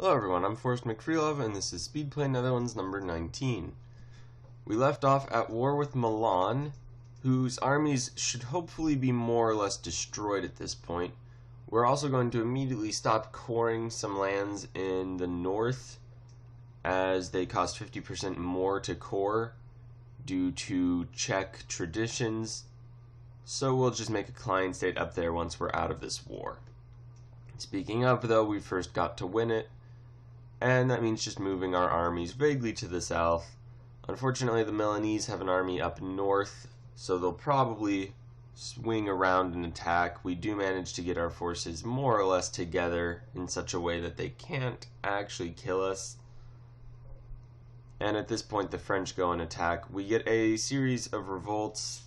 Hello everyone, I'm Forrest McFreelove and this is Speedplay Netherlands number 19. We left off at war with Milan, whose armies should hopefully be more or less destroyed at this point. We're also going to immediately stop coring some lands in the north, as they cost 50% more to core due to Czech traditions, so we'll just make a client state up there once we're out of this war. Speaking of, though, we first got to win it, and that means just moving our armies vaguely to the south. Unfortunately, the Milanese have an army up north, so they'll probably swing around and attack. We do manage to get our forces more or less together in such a way that they can't actually kill us. And at this point, the French go and attack. We get a series of revolts,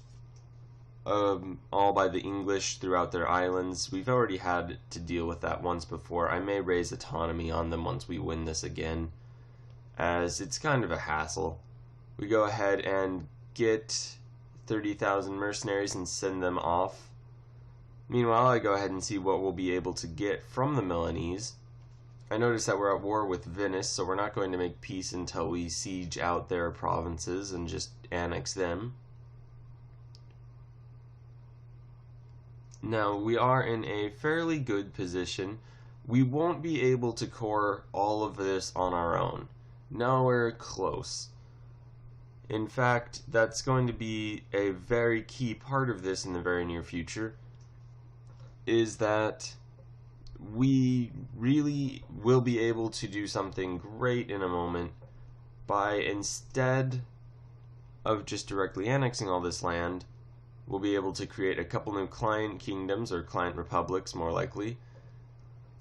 all by the English throughout their islands. We've already had to deal with that once before. I may raise autonomy on them once we win this again, as it's kind of a hassle. We go ahead and get 30,000 mercenaries and send them off. Meanwhile, I go ahead and see what we'll be able to get from the Milanese. I notice that we're at war with Venice, so we're not going to make peace until we siege out their provinces and just annex them. Now, we are in a fairly good position. We won't be able to core all of this on our own. Nowhere close. In fact, that's going to be a very key part of this in the very near future, is that we really will be able to do something great in a moment by, instead of just directly annexing all this land, we'll be able to create a couple new client kingdoms, or client republics more likely,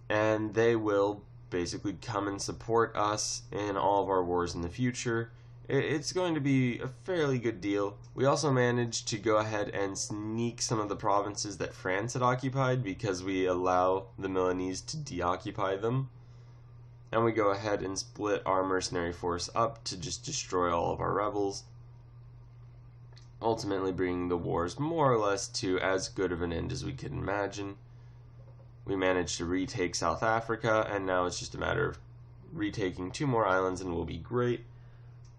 and they will basically come and support us in all of our wars in the future. It's going to be a fairly good deal. We also managed to go ahead and sneak some of the provinces that France had occupied, because we allow the Milanese to deoccupy them. And we go ahead and split our mercenary force up to just destroy all of our rebels, ultimately bringing the wars more or less to as good of an end as we could imagine. We managed to retake South Africa, and now it's just a matter of retaking 2 more islands and we'll be great.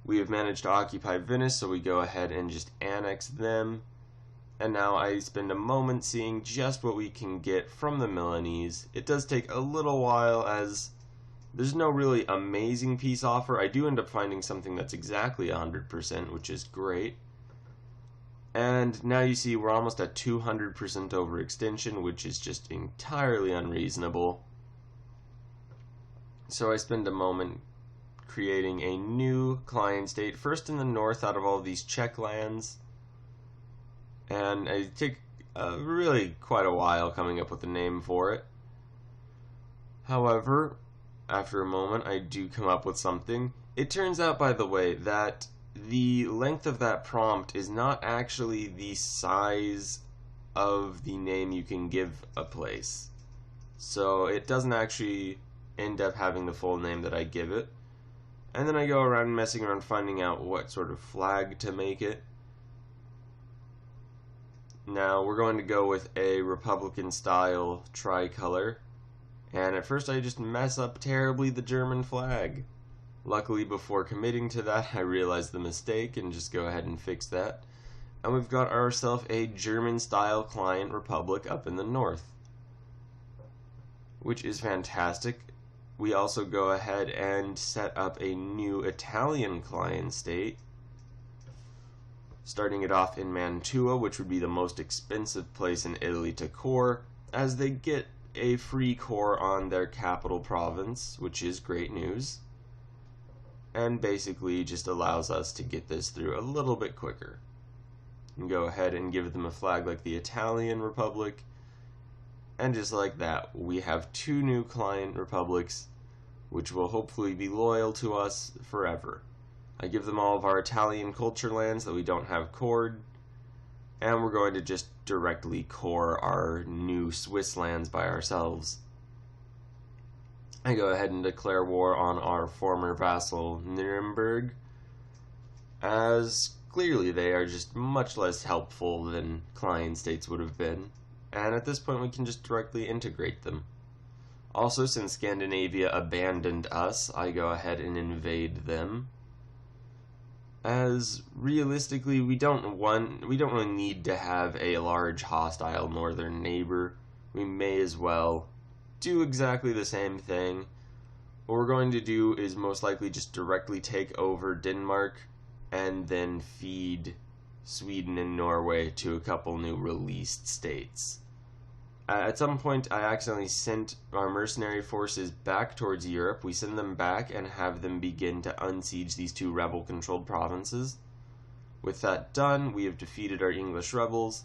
We have managed to occupy Venice, so we go ahead and just annex them. And now I spend a moment seeing just what we can get from the Milanese. It does take a little while, as there's no really amazing peace offer. I do end up finding something that's exactly 100%, which is great. And now you see we're almost at 200% overextension, which is just entirely unreasonable. So I spend a moment creating a new client state, first in the north out of all of these Czech lands. And I take really quite a while coming up with a name for it. However, after a moment I do come up with something. It turns out, by the way, that the length of that prompt is not actually the size of the name you can give a place. So it doesn't actually end up having the full name that I give it. And then I go around messing around finding out what sort of flag to make it. Now we're going to go with a Republican style tricolor. And at first I just mess up terribly the German flag. Luckily, before committing to that, I realized the mistake and just go ahead and fix that. And we've got ourselves a German-style client republic up in the north, which is fantastic. We also go ahead and set up a new Italian client state, starting it off in Mantua, which would be the most expensive place in Italy to core, as they get a free core on their capital province, which is great news, and basically just allows us to get this through a little bit quicker. And go ahead and give them a flag like the Italian Republic, and just like that, we have 2 new client republics, which will hopefully be loyal to us forever. I give them all of our Italian culture lands that we don't have cored, and we're going to just directly core our new Swiss lands by ourselves. I go ahead and declare war on our former vassal Nuremberg, as clearly they are just much less helpful than client states would have been, and at this point we can just directly integrate them. Also, since Scandinavia abandoned us, I go ahead and invade them. As realistically, we don't really need to have a large hostile northern neighbor. We may as well do exactly the same thing. What we're going to do is most likely just directly take over Denmark and then feed Sweden and Norway to a couple new released states. At some point, I accidentally sent our mercenary forces back towards Europe. We send them back and have them begin to unsiege these two rebel-controlled provinces. With that done, we have defeated our English rebels,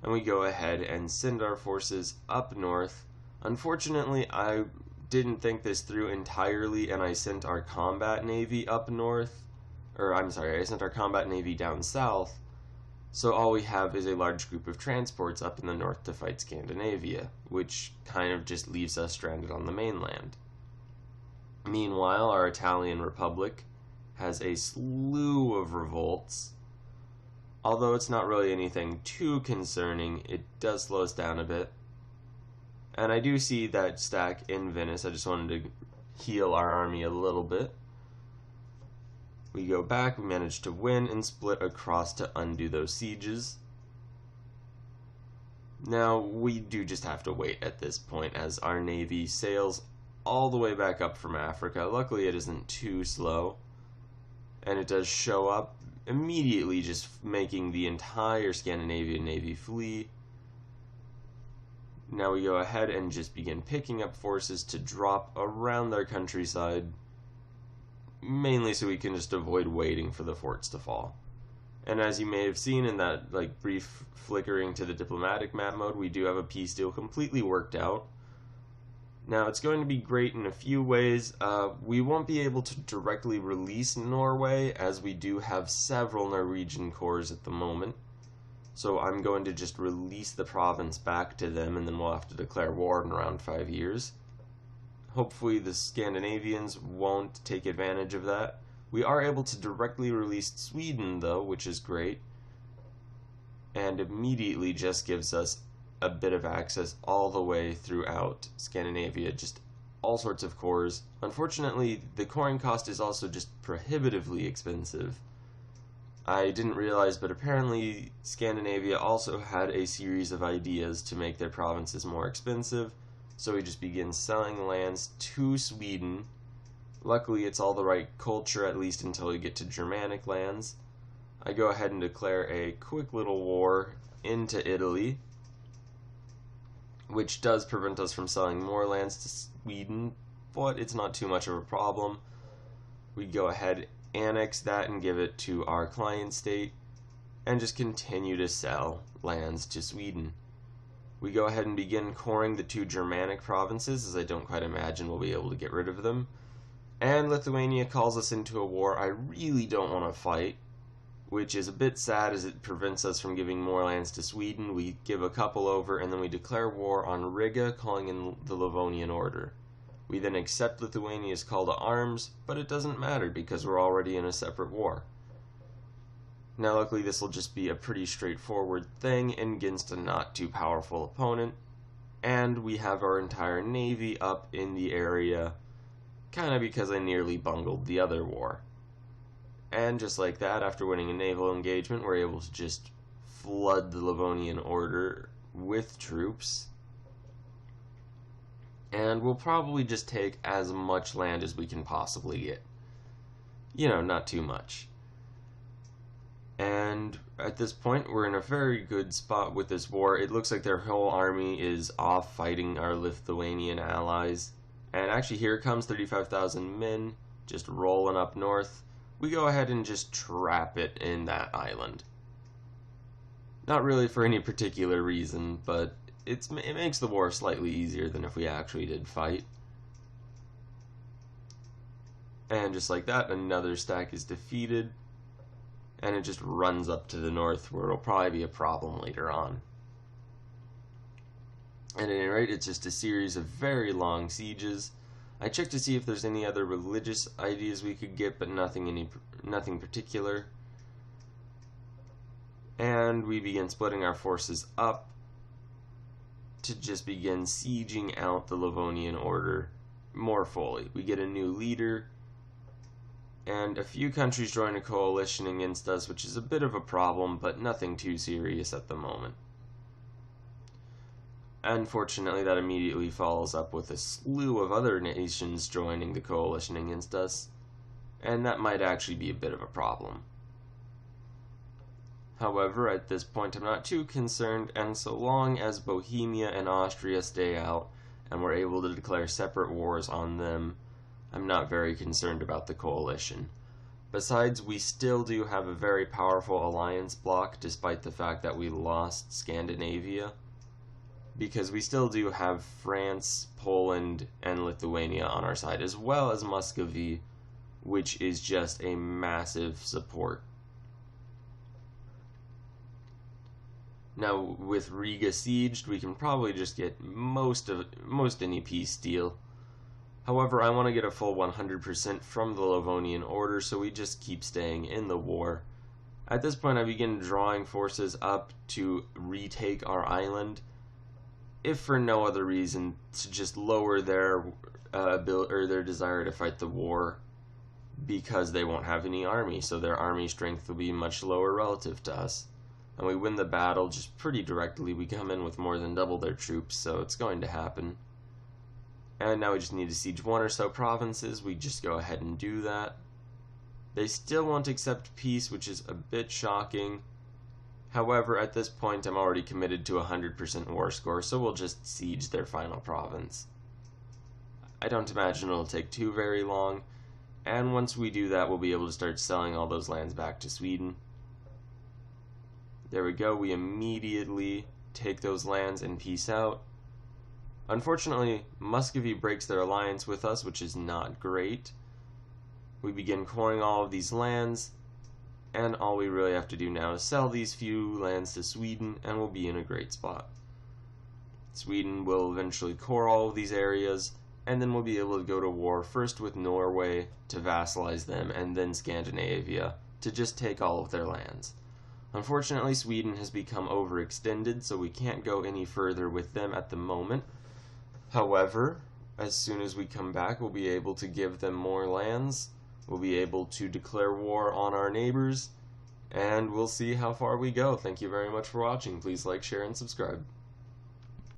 and we go ahead and send our forces up north. Unfortunately, I didn't think this through entirely, and I sent our combat navy up north. I sent our combat navy down south. So all we have is a large group of transports up in the north to fight Scandinavia, which kind of just leaves us stranded on the mainland. Meanwhile, our Italian Republic has a slew of revolts. Although it's not really anything too concerning, it does slow us down a bit. And I do see that stack in Venice. I just wanted to heal our army a little bit. We go back, we manage to win and split across to undo those sieges. Now, we do just have to wait at this point as our navy sails all the way back up from Africa. Luckily, it isn't too slow, and it does show up immediately, just making the entire Scandinavian navy flee. Now we go ahead and just begin picking up forces to drop around their countryside, mainly so we can just avoid waiting for the forts to fall. And as you may have seen in that brief flickering to the diplomatic map mode, we do have a peace deal completely worked out. Now it's going to be great in a few ways. We won't be able to directly release Norway, as we do have several Norwegian corps at the moment. So I'm going to just release the province back to them, and then we'll have to declare war in around 5 years. Hopefully the Scandinavians won't take advantage of that. We are able to directly release Sweden, though, which is great, and immediately just gives us a bit of access all the way throughout Scandinavia, just all sorts of cores. Unfortunately, the coring cost is also just prohibitively expensive. I didn't realize, but apparently Scandinavia also had a series of ideas to make their provinces more expensive. So we just begin selling lands to Sweden. Luckily, it's all the right culture, at least until we get to Germanic lands. I go ahead and declare a quick little war into Italy, which does prevent us from selling more lands to Sweden, but it's not too much of a problem. We go ahead, annex that, and give it to our client state, and just continue to sell lands to Sweden. We go ahead and begin coring the two Germanic provinces, as I don't quite imagine we'll be able to get rid of them. And Lithuania calls us into a war I really don't want to fight, which is a bit sad as it prevents us from giving more lands to Sweden. We give a couple over, and then we declare war on Riga, calling in the Livonian Order. We then accept Lithuania's call to arms, but it doesn't matter because we're already in a separate war. Now luckily this will just be a pretty straightforward thing against a not too powerful opponent, and we have our entire navy up in the area, kinda because I nearly bungled the other war. And just like that, after winning a naval engagement, we're able to just flood the Livonian Order with troops, and we'll probably just take as much land as we can possibly get. You know, not too much. And at this point, we're in a very good spot with this war. It looks like their whole army is off fighting our Lithuanian allies. And actually, here comes 35,000 men just rolling up north. We go ahead and just trap it in that island. Not really for any particular reason, but it makes the war slightly easier than if we actually did fight. And just like that, another stack is defeated. And it just runs up to the north, where it'll probably be a problem later on. At any rate, it's just a series of very long sieges. I checked to see if there's any other religious ideas we could get, but nothing particular. And we begin splitting our forces up. to just begin sieging out the Livonian Order more fully. We get a new leader, and a few countries join a coalition against us, which is a bit of a problem, but nothing too serious at the moment. Unfortunately, that immediately follows up with a slew of other nations joining the coalition against us, and that might actually be a bit of a problem. However, at this point I'm not too concerned, and so long as Bohemia and Austria stay out, and we're able to declare separate wars on them, I'm not very concerned about the coalition. Besides, we still do have a very powerful alliance bloc, despite the fact that we lost Scandinavia, because we still do have France, Poland, and Lithuania on our side, as well as Muscovy, which is just a massive support. Now, with Riga sieged, we can probably just get most any peace deal. However, I want to get a full 100% from the Livonian Order, so we just keep staying in the war. At this point, I begin drawing forces up to retake our island, if for no other reason, to just lower their their desire to fight the war, because they won't have any army, so their army strength will be much lower relative to us. And we win the battle just pretty directly. We come in with more than double their troops, so it's going to happen. And now we just need to siege one or so provinces. We just go ahead and do that. They still won't accept peace, which is a bit shocking. However, at this point I'm already committed to 100% war score, so we'll just siege their final province. I don't imagine it'll take too very long, and once we do that, we'll be able to start selling all those lands back to Sweden. There we go, we immediately take those lands and peace out. Unfortunately, Muscovy breaks their alliance with us, which is not great. We begin coring all of these lands, and all we really have to do now is sell these few lands to Sweden, and we'll be in a great spot. Sweden will eventually core all of these areas, and then we'll be able to go to war first with Norway to vassalize them, and then Scandinavia to just take all of their lands. Unfortunately, Sweden has become overextended, so we can't go any further with them at the moment. However, as soon as we come back, we'll be able to give them more lands, we'll be able to declare war on our neighbors, and we'll see how far we go. Thank you very much for watching. Please like, share, and subscribe.